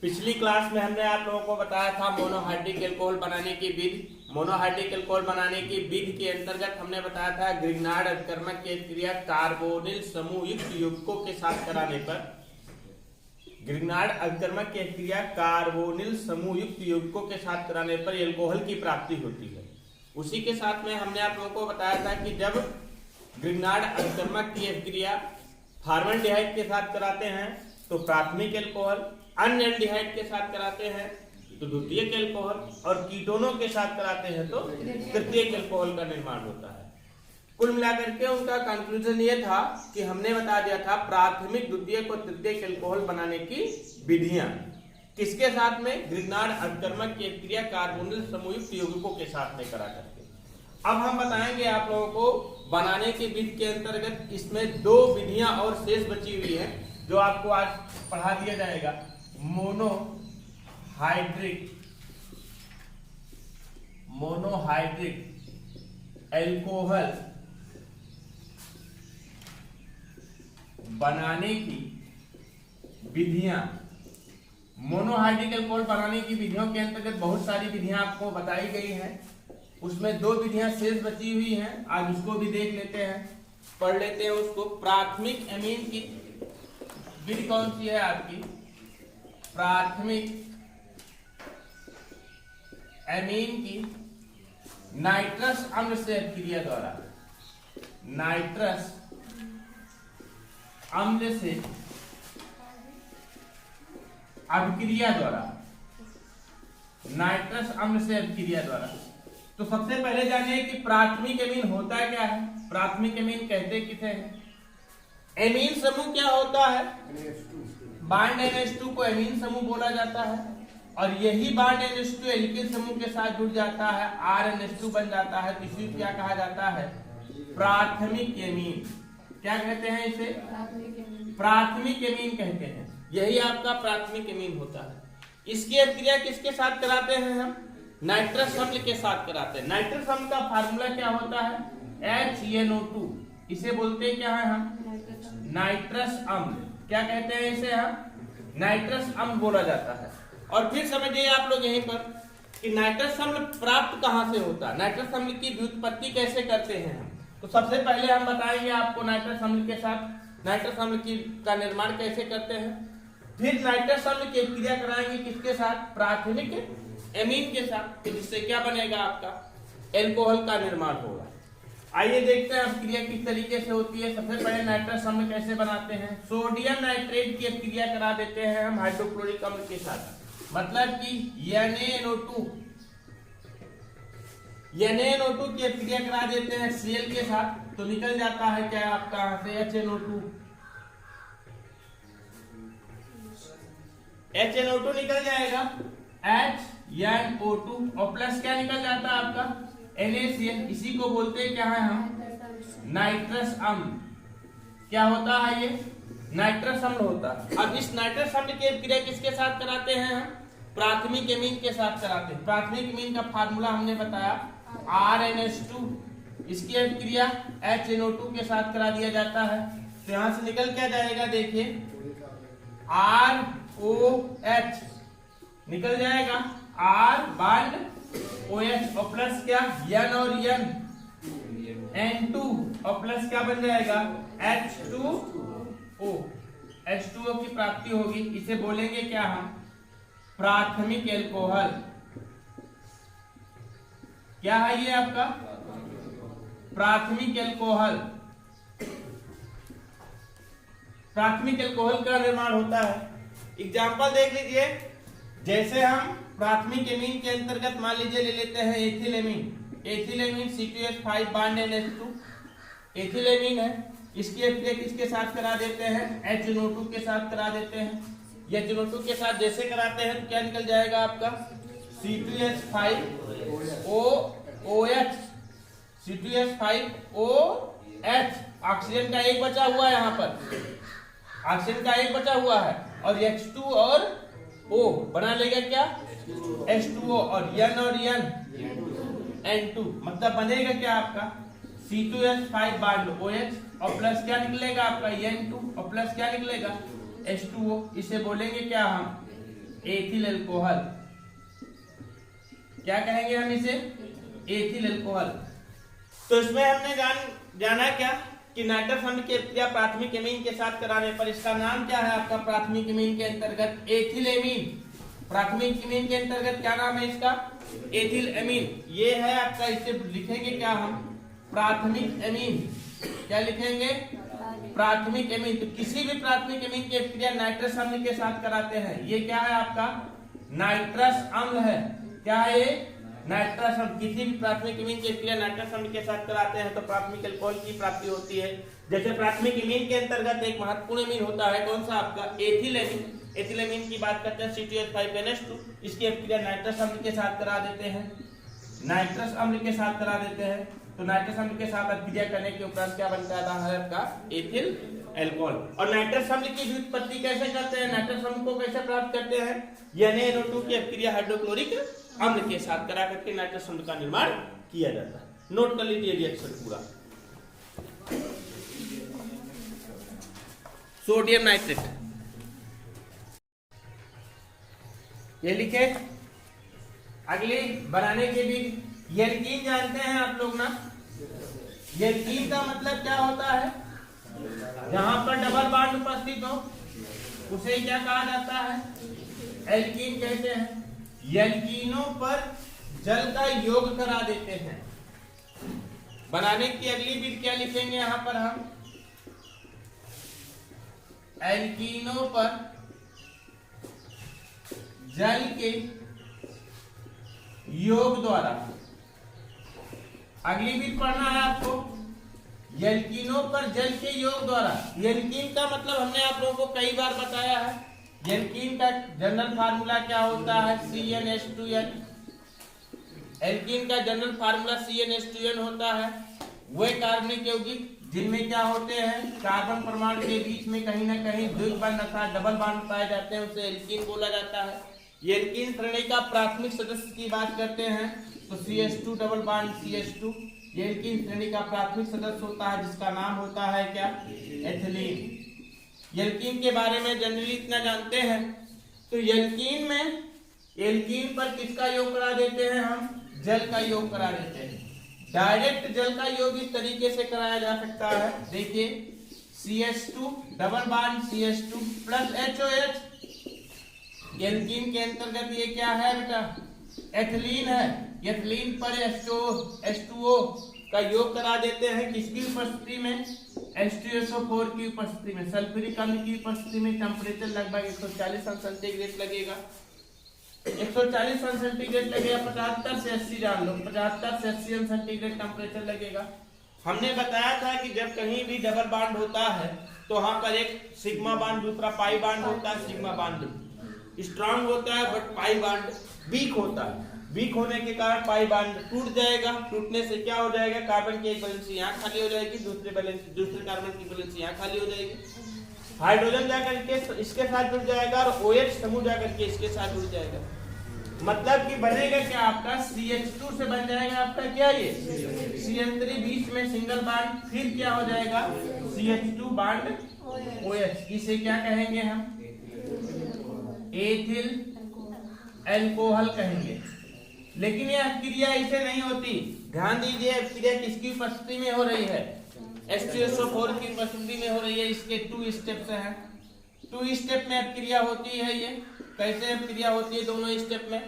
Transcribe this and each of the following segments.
पिछली क्लास में हमने आप लोगों को बताया था मोनोहाइड्रिक एल्कोहल बनाने की विधि। मोनोहाइड्रिक एल्कोहल बनाने की विधि के अंतर्गत हमने बताया था ग्रिग्नार्ड अभिकर्मक की क्रिया कार्बोनिल समूह युक्त यौगिकों के साथ कराने पर, ग्रिग्नार्ड अभिकर्मक की क्रिया कार्बोनिल समूह युक्त यौगिकों के साथ कराने पर एल्कोहल की प्राप्ति होती है। उसी के साथ में हमने आप लोगों को बताया था कि जब ग्रिग्नार्ड अभिकर्मक की क्रिया फॉर्मल्डिहाइड के साथ कराते हैं तो प्राथमिक एल्कोहल, अन्य एल्डिहाइड के साथ कराते हैं तो द्वितीयक एल्कोहल और कीटोनों के साथ कराते हैं तो तृतीयक एल्कोहल का निर्माण होता है। कुल मिलाकर के उनका कंक्लूजन ये था कि हमने बता दिया था प्राथमिक, द्वितीयक और तृतीयक एल्कोहल बनाने की विधियां किसके साथ में, ग्रिग्नार्ड अभिकर्मक की क्रिया कार्बोनिल समूहयुक्त यौगिकों के साथ में करा करके। अब हम बताएंगे आप लोगों को बनाने की विधि के अंतर्गत इसमें दो विधियां और शेष बची हुई है जो आपको आज पढ़ा दिया जाएगा। मोनोहाइड्रिक एल्कोहल बनाने की विधियां। मोनोहाइड्रिक एल्कोहल बनाने की विधियों के अंतर्गत बहुत सारी विधियां आपको बताई गई हैं, उसमें दो विधियां शेष बची हुई हैं। आज उसको भी देख लेते हैं, पढ़ लेते हैं उसको। प्राथमिक एमीन की विधि कौन सी है आपकी? प्राथमिक एमीन की नाइट्रस अम्ल से अभिक्रिया द्वारा, नाइट्रस अम्ल से अभिक्रिया द्वारा, नाइट्रस अम्ल से अभिक्रिया द्वारा। तो सबसे पहले जानिए कि प्राथमिक एमीन होता क्या है। प्राथमिक एमीन कहते किसे हैं? एमीन समूह क्या होता है? बांड NH2 को एमीन समूह बोला जाता है और यही बांड NH2 एल्किल समूह के साथ जुड़ जाता है, RNH2 बन जाता है। तो इसे क्या कहा जाता है? प्राथमिक एमीन। क्या कहते हैं इसे? प्राथमिक एमीन कहते हैं। यही आपका प्राथमिक एमीन होता है। इसकी अभिक्रिया किसके साथ कराते हैं हम? नाइट्रस अम्ल के साथ कराते हैं। नाइट्रस अम्ल का फार्मूला क्या होता है? HNO2। इसे बोलते हैं क्या है हम? नाइट्रस अम्ल। क्या कहते हैं इसे हम? नाइट्रस अम्ल बोला जाता है। और फिर समझिए आप लोग यहीं पर कि नाइट्रस अम्ल प्राप्त कहां से होता है, नाइट्रस अम्ल की व्युत्पत्ति कैसे करते हैं हम। तो सबसे पहले हम बताएंगे आपको नाइट्रस अम्ल के साथ नाइट्रस अम्ल की का निर्माण कैसे करते हैं। फिर नाइट्रस अम्ल की क्रिया कराएंगे किसके साथ? प्राथमिक एमीन के साथ, जिससे क्या बनेगा आपका? एल्कोहल का निर्माण होगा। आइए देखते हैं क्रिया किस तरीके से होती है। सबसे पहले नाइट्रस अम्ल कैसे बनाते हैं? सोडियम नाइट्रेट की क्रिया करा देते हैं हम हाइड्रोक्लोरिक अम्ल के साथ। मतलब कि NaNO2 की क्रिया करा देते हैं Cl के साथ, तो निकल जाता है क्या आपका यहाँ से? HNO2 निकल जाएगा, HNO2 और प्लस क्या निकल जाता है आपका? NaCl। इसी को बोलते हैं क्या है हम? नाइट्रस अम्ल। क्या होता है ये? नाइट्रस अम्ल होता है। अब इस नाइट्रस अम्ल की क्रिया किसके साथ कराते हैं हम? प्राथमिक एमीन के साथ कराते हैं। प्राथमिक एमीन का फार्मूला हमने बताया RNH2। इसकी क्रिया HNO2 के साथ करा दिया जाता है। तो यहां से निकल क्या जाएगा? देखिए ROH निकल जाएगा, R बांड OH और प्लस क्या? N और N, N2 और प्लस क्या बन जाएगा? H2O। H2O की प्राप्ति होगी। इसे बोलेंगे क्या हम? प्राथमिक एल्कोहल। क्या है ये आपका? प्राथमिक एल्कोहल। प्राथमिक एल्कोहल का निर्माण होता है। एग्जाम्पल देख लीजिए। जैसे हम प्राथमिक एमीन के अंतर्गत मान लीजिए ले लेते हैं एथिलेमीन। एथिलेमीन C2H5 बांड NH2 एथिलेमीन है। इसकी क्रिया किसके साथ करा देते हैं? HNO2 के साथ करा देते हैं। HNO2 के साथ जैसे कराते हैं तो क्या निकल जाएगा आपका? C2H5OH, C2H5OH। ऑक्सीजन का एक बचा हुआ है, यहाँ पर ऑक्सीजन का एक बचा हुआ है और H2 और O बना लेगा क्या? H2O और N और N N2। मतलब बनेगा क्या आपका? C2H5 बांड OH और प्लस क्या निकलेगा आपका N2 और प्लस क्या निकलेगा H2O। इसे बोलेंगे क्या हम एथिल अल्कोहल, क्या कहेंगे हम इसे? Ethyl alcohol. तो इसमें हमने जाना क्या कि नाइट्रस अम्ल की अभिक्रिया प्राथमिक एमीन के साथ कराने पर इसका नाम क्या है आपका? प्राथमिक एमीन के अंतर्गत एथिल एमीन। प्राथमिक एमीन के अंतर्गत क्या नाम है इसका? Ethyl amine. ये है आपका, इसे लिखेंगे क्या हम? प्राथमिक एमीन। क्या लिखेंगे? प्राथमिक एमीन। तो किसी भी प्राथमिक एमीन की अभिक्रिया नाइट्रस अम्ल के साथ कराते हैं, ये क्या है आपका? नाइट्रस अम्ल है। क्या है ये? नाइट्रस अम्ल। किसी भी प्राथमिक एमीन की अभिक्रिया नाइट्रस अम्ल के साथ कराते हैं तो प्राथमिक अल्कोहल की प्राप्ति होती है। जैसे प्राथमिक एमीन के अंतर्गत एक महत्वपूर्ण एमीन होता है, कौन सा आपका? Ethyl amine. एथिल एमीन की बात करते हैं, C2H5NH2। इसकी अभिक्रिया नाइट्रस अम्ल के साथ करा देते हैं, नाइट्रस अम्ल के साथ करा देते हैं। तो नाइट्रस अम्ल के साथ अभिक्रिया करने के उपरांत क्या बनता है आपका? Ethyl alcohol. और नाइट्रस अम्ल की व्युत्पत्ति कैसे करते हैं? नाइट्रस अम्ल को कैसे प्राप्त करते हैं? NaNO2 की अभिक्रिया हाइड्रोक्लोरिक अम्ल के साथ करा करके नाइट्रस अम्ल का निर्माण किया जाता है। नोट कर लीजिए रिएक्शन पूरा। सोडियम नाइट्रेट, ये लिखे। अगली बनाने के भी एल्कीन जानते हैं आप लोग ना? एल्कीन का मतलब क्या होता है? जहां पर डबल बॉन्ड उपस्थित हो उसे क्या कहा जाता है? एल्कीन कहते हैं। एल्कीनों पर जल का योग करा देते हैं। बनाने की अगली विधि क्या लिखेंगे यहां पर हम? एल्कीनों पर जल के योग द्वारा। अगली विधि पढ़ना है आपको, एल्कीनों पर जल के योग द्वारा। एल्कीन का मतलब हमने आप लोगों को कई बार बताया है। एल्कीन का जनरल फार्मूला क्या होता है? CnH2n। एल्कीन का जनरल फार्मूला CnH2n होता है। वे कार्बनिक यौगिक जिनमें क्या होते हैं? कार्बन परमाणु के बीच में कहीं ना कहीं द्वितीय बंध अर्थात डबल बॉन्ड पाए जाते हैं, उसे एल्कीन बोला जाता है। एल्कीन श्रेणी का प्राथमिक सदस्य की बात करते हैं तो CH2 डबल बॉन्ड CH2 ये एल्कीन श्रेणी का प्राथमिक सदस्य होता है, जिसका नाम होता है क्या? एथिलीन। एल्कीन के बारे में जनरली इतना जानते हैं। तो एल्कीन में, एल्कीन पर किसका योग करा देते हैं हम? जल का योग करा देते हैं। डायरेक्ट जल का योग इस तरीके से कराया जा सकता है, देखिए CH2 double bond CH2 plus HOH। Alkene के अंतर्गत ये क्या है बेटा? एथिलीन है। एथिलीन पर H2O का योग करा देते हैं, किसकी उपस्थिति में? H2SO4 की उपस्थिति में। सल्फ्यूरिक अम्ल की उपस्थिति में टेम्परेचर लगभग 140 सेंटीग्रेड लगेगा। 140 सेंटीग्रेड लगेगा। 75 से 80 जान लो, 75 से 80 सेंटीग्रेड टेम्परेचर लगेगा। हमने बताया था कि जब कहीं भी डबल बॉन्ड होता है तो वहां पर एक सिग्मा बॉन्ड, दूसरा पाई बॉन्ड होता है। सिग्मा बॉन्ड स्ट्रांग होता है बट पाई बॉन्ड वीक होता है। वीक होने के कारण पाई बॉन्ड टूट जाएगा। टूटने से क्या हो जाएगा? कार्बन की एक वैलेंसी यहाँ खाली हो जाएगी, दूसरे कार्बन की वैलेंसी यहाँ खाली हो जाएगी। हाइड्रोजन जाकर के इसके साथ जुड़ जाएगा और OH समूह जाकर के इसके साथ जुड़ जाएगा। मतलब कि बनेगा क्या आपका? CH2 से बन जाएगा आपका क्या? ये CH3 बीच में सिंगल बॉन्ड, फिर क्या हो जाएगा? CH2 bond OH। इसे क्या कहेंगे हम? एथिल अल्कोहल कहेंगे। लेकिन यह अभिक्रिया इसे नहीं होती। ध्यान दीजिए, अभिक्रिया किसकी उपस्थिति में हो रही है? H2SO4 की उपस्थिति में हो रही है। इसके 2 स्टेप्स हैं। 2 स्टेप में अभिक्रिया होती है। ये कैसे अभिक्रिया होती है? दोनों स्टेप में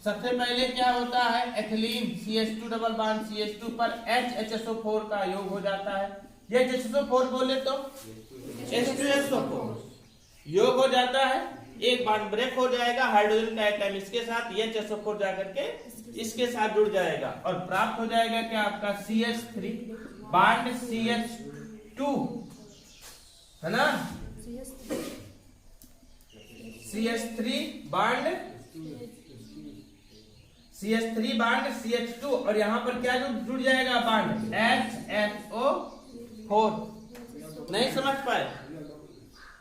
सबसे पहले क्या होता है? Ethylene CH2 double bond CH2 पर HHSO4 का योग हो जाता है। ये HHSO4 बोले तो H2SO4 योग हो जाता है। एक बॉन्ड ब्रेक हो जाएगा, हाइड्रोजन का एटम इसके साथ HSO4 जाकर के इसके साथ जुड़ जाएगा और प्राप्त हो जाएगा क्या आपका? CH3 बॉन्ड CH2 है ना? CH3 बॉन्ड CH2 और यहाँ पर क्या जुड़ जाएगा? Bond HSO4। नहीं समझ पाए?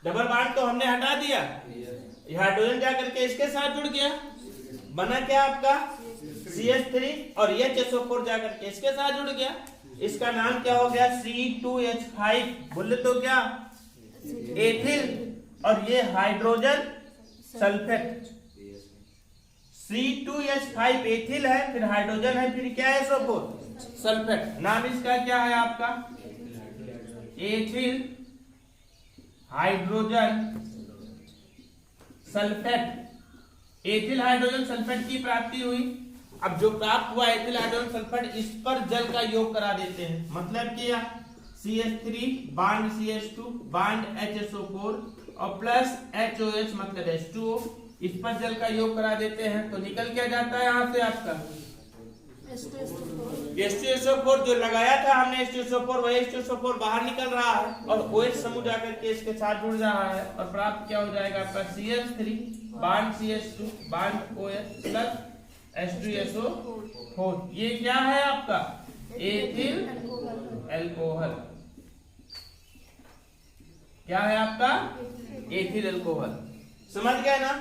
डबल बॉन्ड तो हमने हटा दिया, हाइड्रोजन जाकर के इसके साथ जुड़ गया, बना क्या आपका? CH3 और HSO4 जाकर के इसके साथ जुड़ गया। इसका नाम क्या हो गया? C2H5। बोले तो क्या? एथिल। और ये हाइड्रोजन सल्फेट। C2H5 एथिल है, फिर हाइड्रोजन है, फिर क्या है SO4 सल्फेट। नाम इसका क्या है आपका? Ethyl hydrogen sulphate. Ethyl hydrogen sulphate की प्राप्ति हुई। अब जो प्राप्त हुआ एथिल हाइड्रोजन सल्फेट, इस पर जल का योग करा देते हैं। मतलब क्या? CH3 bond CH2 bond HSO4 और प्लस HOH मतलब H2O, इस पर जल का योग करा देते हैं। तो निकल क्या जाता है यहाँ से आपका H2SO4। जो लगाया था हमने H2SO4, वही H2SO4 बाहर निकल रहा है और OH समूह जाकर के इसके साथ जुड़ रहा है और प्राप्त क्या हो जाएगा आपका CH3 bond CH2 bond OH plus H2SO4। ये क्या है आपका? Ethyl alcohol. क्या है आपका? Ethyl alcohol. समझ गए ना?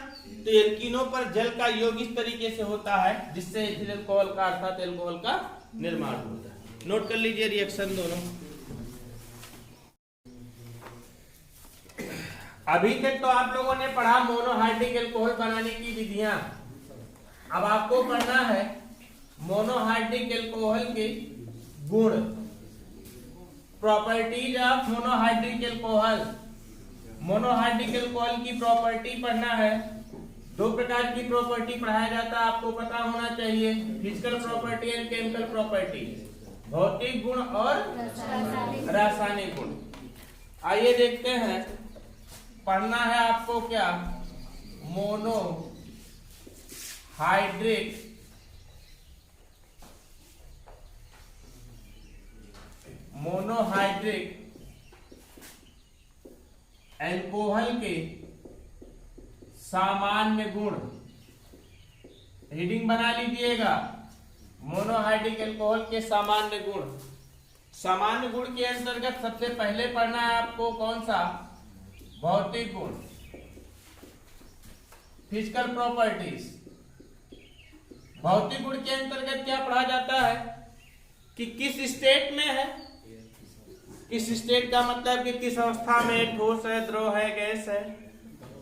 तो एल्कीनों पर जल का योग इस तरीके से होता है जिससे एथिल अल्कोहल का अर्थात अल्कोहल का निर्माण होता है। नोट कर लीजिए रिएक्शन दोनों। अभी तक तो आप लोगों ने पढ़ा मोनोहाइड्रिक अल्कोहल बनाने की विधियां। अब आपको पढ़ना है मोनोहाइड्रिक अल्कोहल के गुण, properties of monohydric alcohol. Monohydric alcohol की प्रॉपर्टी पढ़ना है। दो प्रकार की प्रॉपर्टी पढ़ाया जाता है, आपको पता होना चाहिए, physical property and chemical property, भौतिक गुण और रासायनिक गुण। आइए देखते हैं, पढ़ना है आपको क्या? मोनोहाइड्रिक अल्कोहल के सामान्य गुण। रीडिंग बना लीजिएगा। मोनोहाइड्रिक अल्कोहल के सामान्य गुण। सामान्य गुण के अंतर्गत सबसे पहले पढ़ना है आपको कौन सा? भौतिक गुण, फिजिकल प्रॉपर्टीज। भौतिक गुण के अंतर्गत क्या पढ़ा जाता है कि किस स्टेट में है। किस स्टेट का मतलब कि किस अवस्था में, ठोस है, द्रव है, गैस है,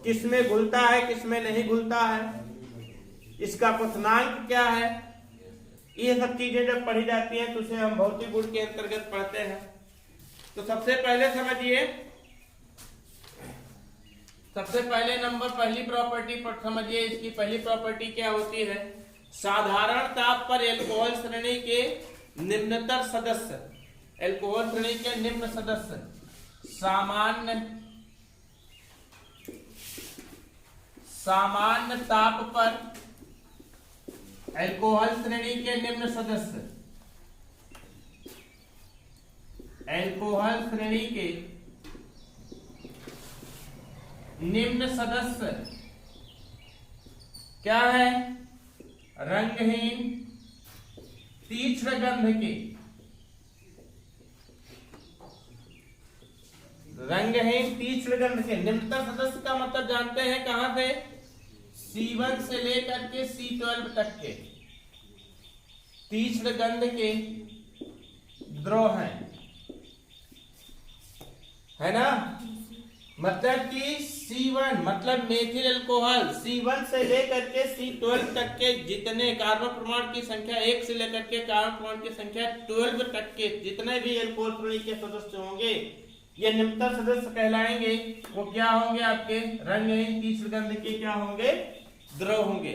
किसमें घुलता है, किसमें नहीं घुलता है, इसका क्वथनांक क्या है। ये सब चीजें जब पढ़ी जाती हैं तो उसे हम भौतिक गुण के अंतर्गत पढ़ते हैं। तो सबसे पहले समझिए, सबसे पहले नंबर पहली प्रॉपर्टी पर समझिए। इसकी पहली प्रॉपर्टी क्या होती है? साधारण ताप पर एल्कोहल श्रेणी के निम्नतर सदस्य, एल्कोहल श्रेणी के निम्न सदस्य, सामान्य ताप पर एल्कोहल श्रेणी के निम्न सदस्य, एल्कोहल श्रेणी के निम्न सदस्य क्या है? रंगहीन तीक्ष्ण गंध के, रंगहीन तीक्ष्ण गंध के। निम्नतर सदस्य का मतलब जानते हैं कहां से? C1 से लेकर के C12 तक के तीक्ष्ण गंध के द्रव हैं, है ना? मतलब कि C1 मतलब मेथिल अल्कोहल, C1 से लेकर के C12 तक के जितने कार्बन परमाणु की संख्या 1 से लेकर के कार्बन परमाणु की संख्या 12 तक के जितने भी अल्कोहल श्रेणी के सदस्य होंगे, ये निम्नतर सदस्य कहलाएंगे। वो क्या होंगे? आपके रंगहीन तीक्ष्ण गंध के क्या होंगे? द्रव होंगे।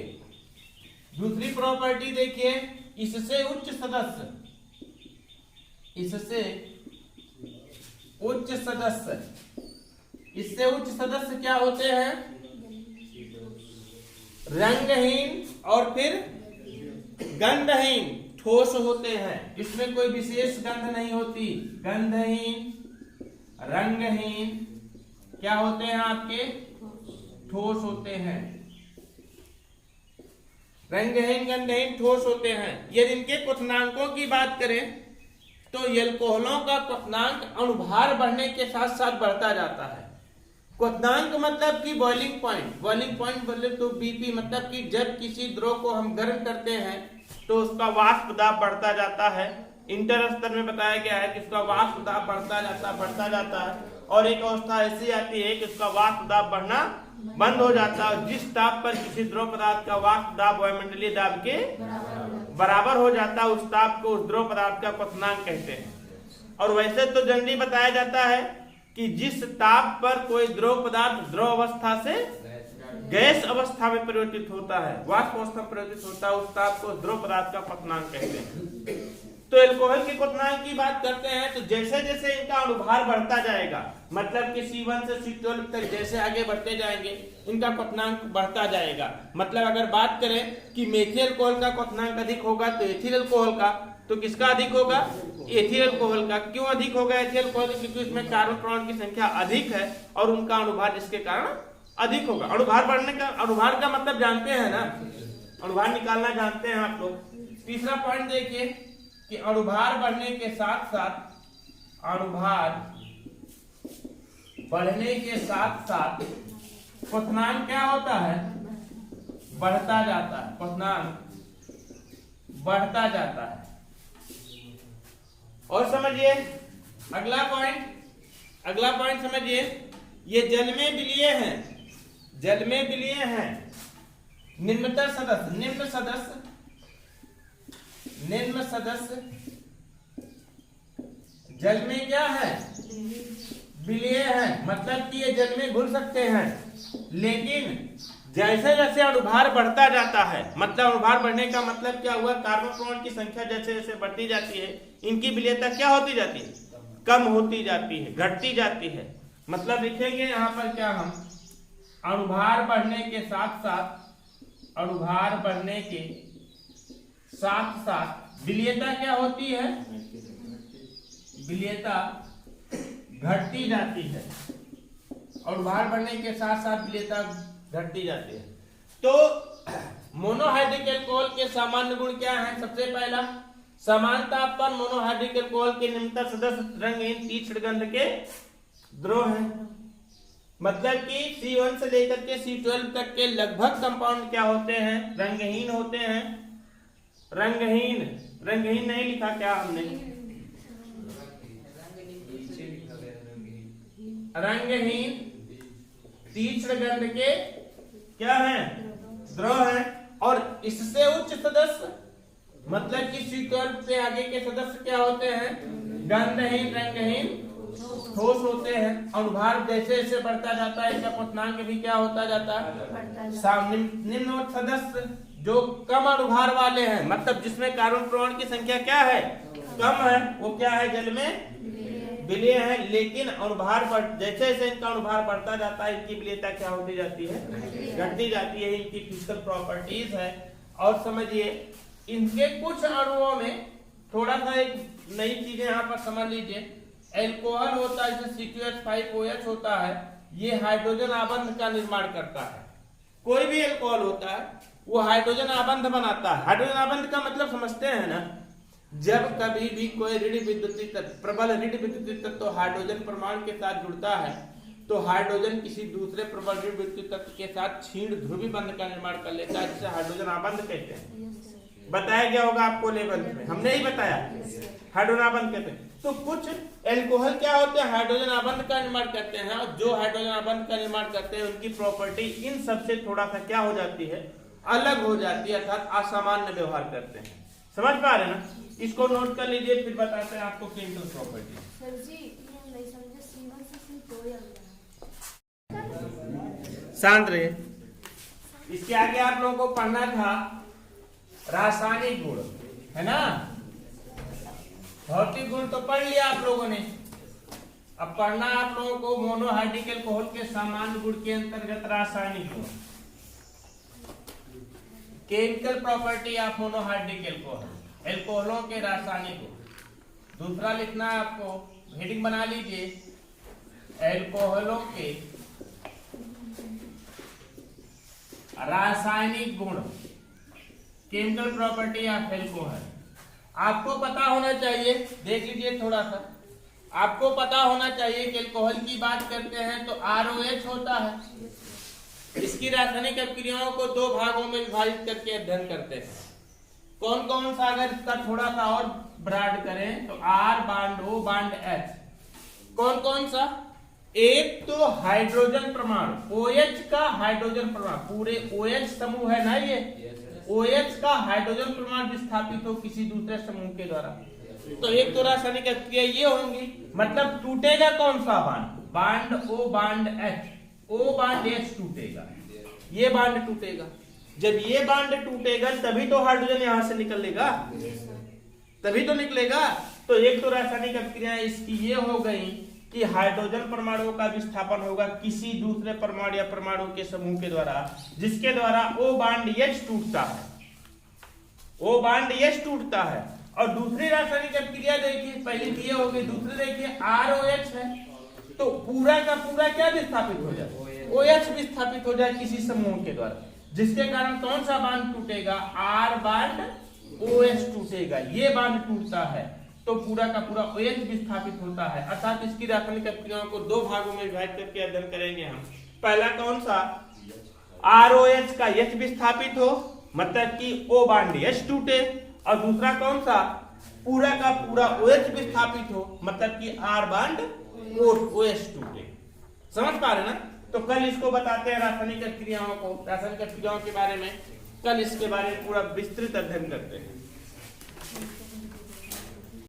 दूसरी प्रॉपर्टी देखिए, इससे उच्च सदस्य, इससे उच्च सदस्य, इससे उच्च सदस्य क्या होते हैं? रंगहीन और फिर गंधहीन ठोस होते हैं। इसमें कोई विशेष गंध नहीं होती। गंधहीन, रंगहीन क्या होते हैं? आपके ठोस होते हैं। रंगहीन, गंधहीन, ठोस होते हैं। यदि इनके क्वथनांकों की बात करें तो अल्कोहलों का क्वथनांक अणुभार बढ़ने के साथ साथ बढ़ता जाता है। क्वथनांक मतलब कि बॉइलिंग पॉइंट, बॉइलिंग पॉइंट बोले तो बीपी, मतलब कि जब किसी द्रव को हम गर्म करते हैं तो उसका वाष्प दाब बढ़ता जाता है। इंटर स्तर में बताया गया है कि इसका वाष्प दाब बढ़ता जाता है और एक अवस्था ऐसी आती है कि उसका वाष्प दाब बढ़ना बंद हो जाता है। जिस ताप पर किसी द्रव पदार्थ का वाष्प दाब वायुमंडलीय दाब के बराबर हो जाता है, उस ताप को उस द्रव पदार्थ का क्वथनांक कहते हैं। और वैसे तो जनरली बताया जाता है कि जिस ताप पर कोई द्रव पदार्थ द्रव अवस्था से गैस अवस्था में परिवर्तित होता है, वाष्प अवस्था में परिवर्तित होता है, उस ताप को द्रव पदार्थ का क्वथनांक कहते हैं। तो एल्कोहल के क्वथनांक की बात करते हैं तो जैसे जैसे इनका अणुभार बढ़ता जाएगा, मतलब कि C1 से C12 तक जैसे आगे बढ़ते जाएंगे इनका क्वथनांक बढ़ता जाएगा। मतलब अगर बात करें कि मेथिल अल्कोहल का क्वथनांक अधिक होगा तो एथिल अल्कोहल का, तो किसका अधिक होगा? एथिल अल्कोहल का। क्यों अधिक होगा एथिल अल्कोहल? क्योंकि उसमें कार्बन परमाणु की संख्या अधिक है और उनका अणुभार जिसके कारण अधिक होगा। अणुभार बढ़ने का, अणुभार का मतलब जानते हैं ना, अणुभार निकालना जानते हैं आप लोग। तीसरा पॉइंट देखिए कि अणुभार बढ़ने के साथ साथ, अणुभार बढ़ने के साथ साथ क्वथनांक क्या होता है? बढ़ता जाता है। क्वथनांक बढ़ता जाता है। और समझिए अगला पॉइंट समझिए, ये जल में विलीय हैं, जल में विलीय हैं। निम्नतर सदस्य, निम्न सदस्य जल में क्या है? विलीय है। मतलब कि ये जल में घुल सकते हैं, लेकिन जैसे जैसे अणुभार बढ़ता जाता है, मतलब अणुभार बढ़ने का मतलब क्या हुआ? कार्बन परमाणु की संख्या जैसे जैसे बढ़ती जाती है, इनकी विलीयता क्या होती जाती है? कम होती जाती है, घटती जाती है। मतलब लिखेंगे यहाँ पर क्या हम? अणुभार बढ़ने के साथ साथ, अणुभार बढ़ने के साथ साथ विलीयता क्या होती है? विलीयता घटती जाती है। अणुभार बढ़ने के साथ साथ विलीयता घटती जाती है। तो मोनोहाइड्रिक अल्कोहल के सामान्य गुण क्या हैं? सबसे पहला, समान ताप पर मोनोहाइड्रिक अल्कोहल के निम्नतर सदस्य रंगहीन तीक्ष्ण गंध के द्रव हैं। मतलब कि C1 से लेकर के C12 तक के लगभग कंपाउंड क्या होते हैं? रंगहीन होते हैं। रंगहीन नहीं लिखा क्या हमने? रंगहीन तीक्ष्ण गंध के क्या है? द्रव है। और इससे उच्च सदस्य, मतलब कि C12 से आगे के सदस्य क्या होते हैं? गंधहीन, रंगहीन, ठोस होते हैं। अणुभार जैसे जैसे बढ़ता जाता है इसका क्वथनांक भी क्या होता जाता है? निम्न सदस्य जो कम अणुभार वाले हैं, मतलब जिसमें कार्बन परमाणु की संख्या क्या है? कम है, वो क्या है? जल में विलीय है। लेकिन अणुभार जैसे जैसे इनका अणुभार बढ़ता जाता है, इनकी विलीयता क्या होती जाती है? घटती जाती है। इनकी फिजिकल प्रॉपर्टीज है। और समझिए इनके कुछ अणुओं में थोड़ा सा एक नई चीजें यहाँ पर समझ लीजिए। एल्कोहल होता है जैसे C2H5OH होता है, ये हाइड्रोजन आबंध का निर्माण करता है। कोई भी एल्कोहल होता है वो हाइड्रोजन आबंध बनाता है। हाइड्रोजन आबंध का मतलब समझते हैं ना? जब कभी भी कोई ऋण विद्युतीय तत्व, प्रबल ऋण विद्युतीय तत्व हाइड्रोजन परमाणु के साथ जुड़ता है, तो हाइड्रोजन किसी दूसरे प्रबल ऋण विद्युतीय तत्व के साथ क्षीण ध्रुवी बंध का निर्माण कर लेता है, जिसे हाइड्रोजन आबंध कहते हैं। बताया गया होगा आपको लेवल में, हमने ही बताया, हाइड्रोजन आबंध कहते हैं। तो कुछ एल्कोहल क्या होते हैं? हाइड्रोजन आबंध का निर्माण करते हैं। और जो हाइड्रोजन आबंध का निर्माण करते हैं उनकी प्रॉपर्टी इन सबसे थोड़ा सा क्या हो जाती है? अलग हो जाती है, अर्थात असामान्य व्यवहार करते हैं। समझ पा रहे ना? इसको नोट कर लीजिए, फिर बताते हैं आपको केमिकल प्रॉपर्टी। सर जी ये नहीं समझे, C1 से C2 शांत रहिए। इसके आगे आप लोगों को पढ़ना था रासायनिक गुण, है ना? भौतिक गुण तो पढ़ लिया आप लोगों ने। अब पढ़ना आप लोगों को मोनोहाइड्रिक अल्कोहल के सामान्य गुण के अंतर्गत रासायनिक गुण, chemical property of monohydric alcohol, एल्कोहलों के रासायनिक गुण। दूसरा लिखना है आपको, हेडिंग बना लीजिए, एल्कोहलों के रासायनिक गुण, केमिकल प्रॉपर्टी ऑफ एल्कोहल। आपको पता होना चाहिए, देख लीजिए थोड़ा सा, आपको पता होना चाहिए कि एल्कोहल की बात करते हैं तो ROH होता है। इसकी रासायनिक अभिक्रियाओं को दो भागों में विभाजित करके अध्ययन करते हैं। कौन कौन सा? अगर इसका थोड़ा सा और ब्रॉड करें तो R bond O bond H। कौन कौन सा? एक तो हाइड्रोजन परमाणु OH का हाइड्रोजन परमाणु, पूरे OH समूह है ना ये, OH का हाइड्रोजन परमाणु विस्थापित हो किसी दूसरे समूह के द्वारा, तो एक तो रासायनिक क्रिया ये होंगी। मतलब टूटेगा कौन सा bond, bond O bond H, O bond H टूटेगा, ये बांड टूटेगा। जब ये बांड टूटेगा तभी तो हाइड्रोजन यहां से निकलेगा, तभी तो निकलेगा। तो एक तो रासायनिक अभिक्रिया इसकी ये हो गई कि हाइड्रोजन परमाणु का विस्थापन होगा किसी दूसरे परमाणु या परमाणु के समूह के द्वारा, जिसके द्वारा O बांड H टूटता है, O बांड H टूटता है। और दूसरी रासायनिक अभिक्रिया देखिए, पहले ये हो गई, दूसरी देखिए ROH है, तो पूरा का पूरा क्या विस्थापित हो जाए, OH विस्थापित हो जाए किसी समूह के द्वारा, जिसके कारण कौन सा बांड टूटेगा, R बांड OH टूटेगा। ये बांड टूटता है तो पूरा का पूरा OH विस्थापित होता है। अर्थात इसकी रासायनिक अभिक्रियाओं को दो भागों में विभाजित करके अध्ययन करेंगे हम। पहला कौन सा, ROH का H विस्थापित हो, मतलब कि O बांड H टूटे, और दूसरा कौन सा, पूरा का पूरा OH विस्थापित हो, मतलब कि R बांड OH टूटे। समझ पा रहे ना? तो कल इसको बताते हैं रासायनिक क्रियाओं को, रासायनिक क्रियाओं के बारे में कल इसके बारे में पूरा विस्तृत अध्ययन करते हैं।